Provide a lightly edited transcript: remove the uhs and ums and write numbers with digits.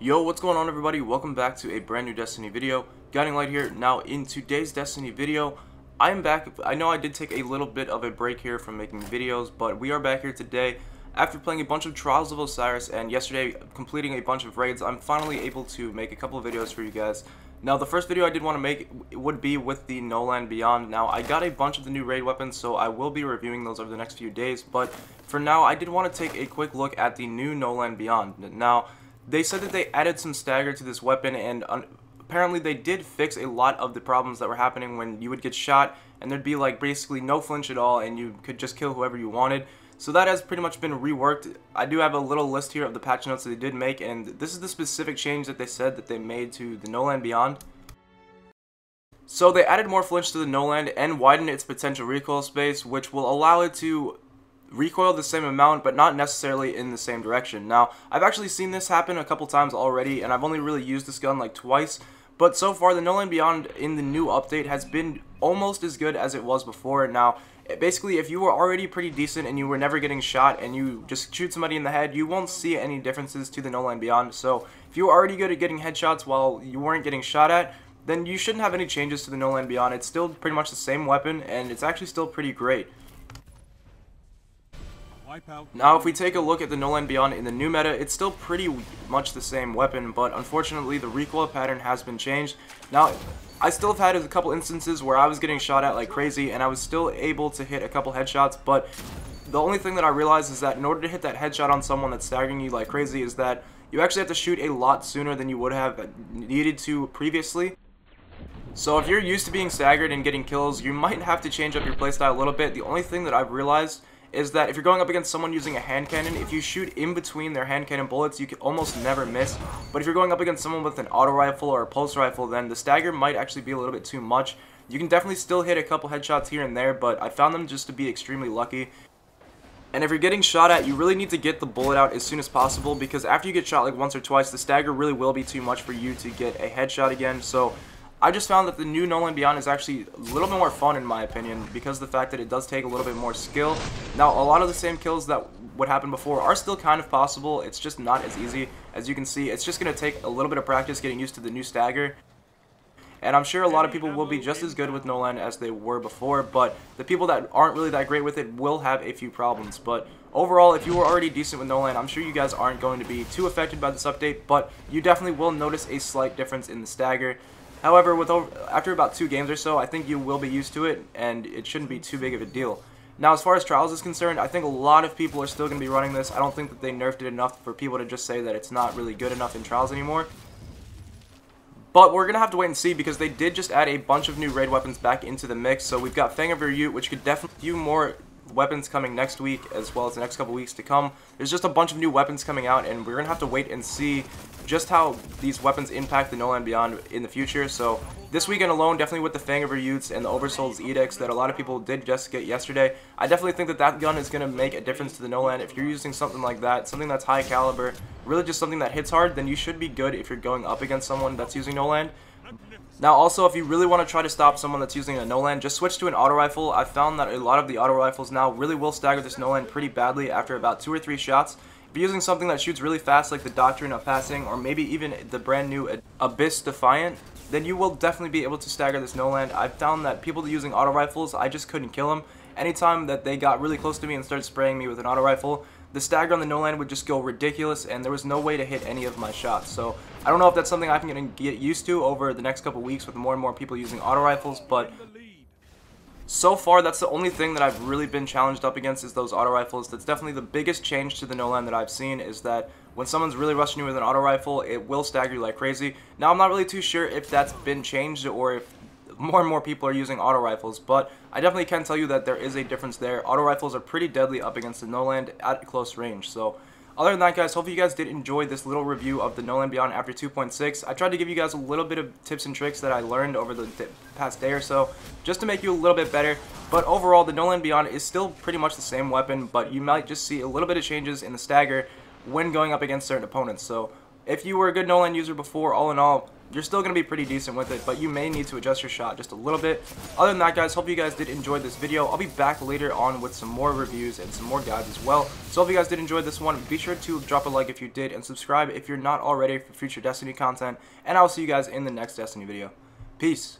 Yo, what's going on everybody? Welcome back to a brand new Destiny video. Guiding Light here. Now in today's Destiny video, I am back. I know I did take a little bit of a break here from making videos, but we are back here today after playing a bunch of Trials of Osiris and yesterday completing a bunch of raids. I'm finally able to make a couple of videos for you guys. Now the first video I did want to make would be with the No Land Beyond. Now I got a bunch of the new raid weapons, so I will be reviewing those over the next few days, but for now I did want to take a quick look at the new No Land Beyond. Now they said that they added some stagger to this weapon, and apparently they did fix a lot of the problems that were happening when you would get shot and there'd be like basically no flinch at all and you could just kill whoever you wanted. So that has pretty much been reworked. I do have a little list here of the patch notes that they did make, and this is the specific change that they said that they made to the No Land Beyond. So they added more flinch to the No Land and widened its potential recoil space, which will allow it to recoil the same amount, but not necessarily in the same direction. Now, I've actually seen this happen a couple times already, and I've only really used this gun like twice, but so far the No Land Beyond in the new update has been almost as good as it was before. Now, basically, if you were already pretty decent and you were never getting shot and you just shoot somebody in the head, you won't see any differences to the No Land Beyond. So, if you were already good at getting headshots while you weren't getting shot at, then you shouldn't have any changes to the No Land Beyond. It's still pretty much the same weapon, and it's actually still pretty great. Now, if we take a look at the No Land Beyond in the new meta, it's still pretty much the same weapon, but unfortunately the recoil pattern has been changed. Now, I still have had a couple instances where I was getting shot at like crazy, and I was still able to hit a couple headshots, but the only thing that I realized is that in order to hit that headshot on someone that's staggering you like crazy is that you actually have to shoot a lot sooner than you would have needed to previously. So if you're used to being staggered and getting kills, you might have to change up your playstyle a little bit. The only thing that I've realized is that if you're going up against someone using a hand cannon, if you shoot in between their hand cannon bullets, you can almost never miss. But if you're going up against someone with an auto rifle or a pulse rifle, then the stagger might actually be a little bit too much. You can definitely still hit a couple headshots here and there, but I found them just to be extremely lucky. And if you're getting shot at, you really need to get the bullet out as soon as possible, because after you get shot like once or twice, the stagger really will be too much for you to get a headshot again. So I just found that the new No Land Beyond is actually a little bit more fun in my opinion, because of the fact that it does take a little bit more skill. Now, a lot of the same kills that would happen before are still kind of possible. It's just not as easy. As you can see, it's just going to take a little bit of practice getting used to the new stagger. And I'm sure a lot of people will be just as good with No Land as they were before, but the people that aren't really that great with it will have a few problems. But overall, if you were already decent with No Land, I'm sure you guys aren't going to be too affected by this update, but you definitely will notice a slight difference in the stagger. However, after about 2 games or so, I think you will be used to it, and it shouldn't be too big of a deal. Now, as far as Trials is concerned, I think a lot of people are still going to be running this. I don't think that they nerfed it enough for people to just say that it's not really good enough in Trials anymore. But we're going to have to wait and see, because they did just add a bunch of new raid weapons back into the mix. So we've got Fang of Ute, which could definitely a few more weapons coming next week, as well as the next couple weeks to come. There's just a bunch of new weapons coming out, and we're going to have to wait and see just how these weapons impact the No Land Beyond in the future. So this weekend alone, definitely with the Fang of Utes and the Oversoul's Edicts that a lot of people did just get yesterday, I definitely think that that gun is going to make a difference to the No Land. If you're using something like that, something that's high caliber, really just something that hits hard, then you should be good if you're going up against someone that's using No Land. Now also, if you really want to try to stop someone that's using a No Land, just switch to an auto rifle. I've found that a lot of the auto rifles now really will stagger this No Land pretty badly after about 2 or 3 shots. If you're using something that shoots really fast like the Doctrine of Passing, or maybe even the brand new Abyss Defiant, then you will definitely be able to stagger this No Land. I've found that people using auto rifles, I just couldn't kill them. Anytime that they got really close to me and started spraying me with an auto rifle, the stagger on the No Land would just go ridiculous, and there was no way to hit any of my shots. So I don't know if that's something I'm going to get used to over the next couple weeks with more and more people using auto rifles, but so far that's the only thing that I've really been challenged up against is those auto rifles. That's definitely the biggest change to the No Land that I've seen, is that when someone's really rushing you with an auto rifle, it will stagger you like crazy. Now, I'm not really too sure if that's been changed or if more and more people are using auto rifles, but I definitely can tell you that there is a difference there. Auto rifles are pretty deadly up against the No Land at close range. So other than that, guys, hopefully you guys did enjoy this little review of the No Land Beyond after 2.6. I tried to give you guys a little bit of tips and tricks that I learned over the past day or so, just to make you a little bit better. But overall, the No Land Beyond is still pretty much the same weapon, but you might just see a little bit of changes in the stagger when going up against certain opponents. So if you were a good No Land user before, all in all, you're still going to be pretty decent with it, but you may need to adjust your shot just a little bit. Other than that, guys, hope you guys did enjoy this video. I'll be back later on with some more reviews and some more guides as well. So hope you guys did enjoy this one. Be sure to drop a like if you did, and subscribe if you're not already for future Destiny content. And I'll see you guys in the next Destiny video. Peace.